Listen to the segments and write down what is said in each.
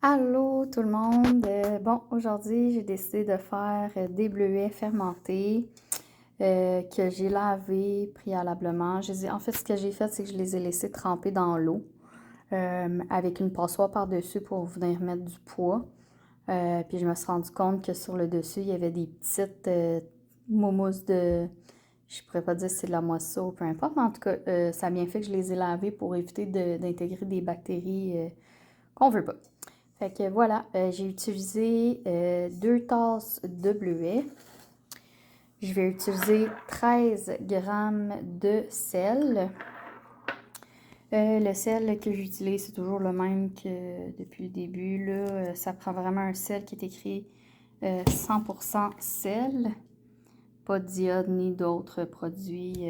Allô tout le monde! Bon, aujourd'hui, j'ai décidé de faire des bleuets fermentés que j'ai lavés préalablement. En fait, ce que j'ai fait, c'est que je les ai laissés tremper dans l'eau avec une passoire par-dessus pour venir mettre du poids. Puis je me suis rendu compte que sur le dessus, il y avait des petites mousses de... Je pourrais pas dire si c'est de la moisson ou peu importe, mais en tout cas, ça a bien fait que je les ai lavés pour éviter d'intégrer des bactéries qu'on veut pas. Fait que voilà, j'ai utilisé 2 tasses de bleuets. Je vais utiliser 13 grammes de sel. Le sel que j'utilise, c'est toujours le même que depuis le début. Là. Ça prend vraiment un sel qui est écrit 100% sel. Pas d'iode ni d'autres produits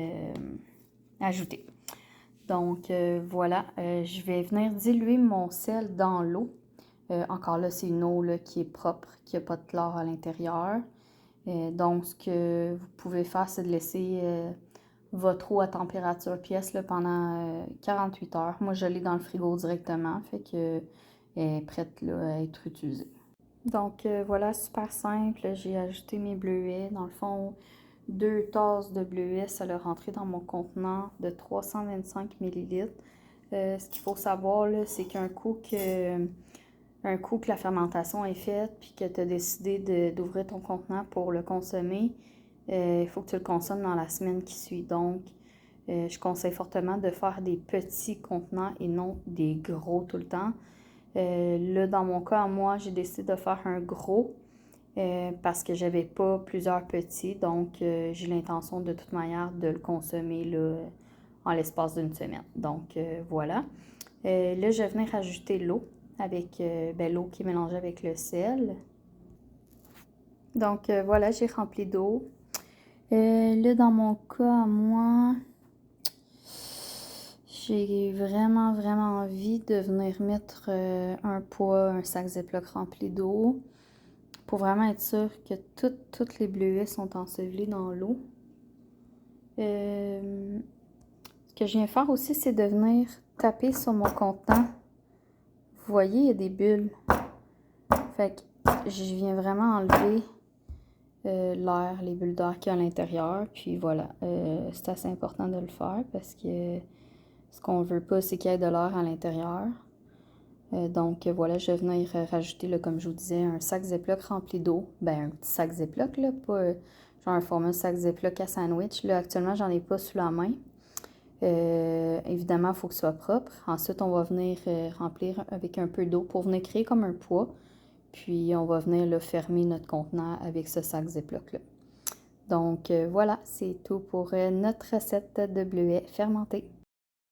ajoutés. Donc voilà, je vais venir diluer mon sel dans l'eau. Encore là, c'est une eau là, qui est propre, qui n'a pas de chlore à l'intérieur. Donc, ce que vous pouvez faire, c'est de laisser votre eau à température pièce là, pendant 48 heures. Moi, je l'ai dans le frigo directement, fait que elle est prête là, à être utilisée. Donc, voilà, super simple. J'ai ajouté mes bleuets. Dans le fond, 2 tasses de bleuets, ça l'a rentré dans mon contenant de 325 ml. Ce qu'il faut savoir, c'est qu'un coup que la fermentation est faite, puis que tu as décidé d'ouvrir ton contenant pour le consommer, il faut que tu le consommes dans la semaine qui suit. Donc, je conseille fortement de faire des petits contenants et non des gros tout le temps. Là, dans mon cas, moi, j'ai décidé de faire un gros parce que j'avais pas plusieurs petits. Donc, j'ai l'intention de toute manière de le consommer là, en l'espace d'une semaine. Donc, voilà. Là, je vais venir ajouter l'eau avec l'eau qui est mélangée avec le sel. Donc, voilà, j'ai rempli d'eau. Là, dans mon cas, moi, j'ai vraiment envie de venir mettre un poids, un sac Ziploc rempli d'eau pour vraiment être sûr que toutes les bleuets sont ensevelis dans l'eau. Ce que je viens faire aussi, c'est de venir taper sur mon contenant. Vous voyez, il y a des bulles. Fait que je viens vraiment enlever l'air, les bulles d'air qu'il y a à l'intérieur. Puis voilà, c'est assez important de le faire parce que ce qu'on veut pas, c'est qu'il y ait de l'air à l'intérieur. Donc voilà, je vais venir rajouter, là, comme je vous disais, un sac Ziploc rempli d'eau. Ben, un petit sac Ziploc, là, pas genre un format sac Ziploc à sandwich. Là, actuellement, j'en ai pas sous la main. Évidemment, il faut que ce soit propre. Ensuite, on va venir remplir avec un peu d'eau pour venir créer comme un poids. Puis, on va venir là, fermer notre contenant avec ce sac Ziploc-là. Donc, voilà, c'est tout pour notre recette de bleuets fermentés.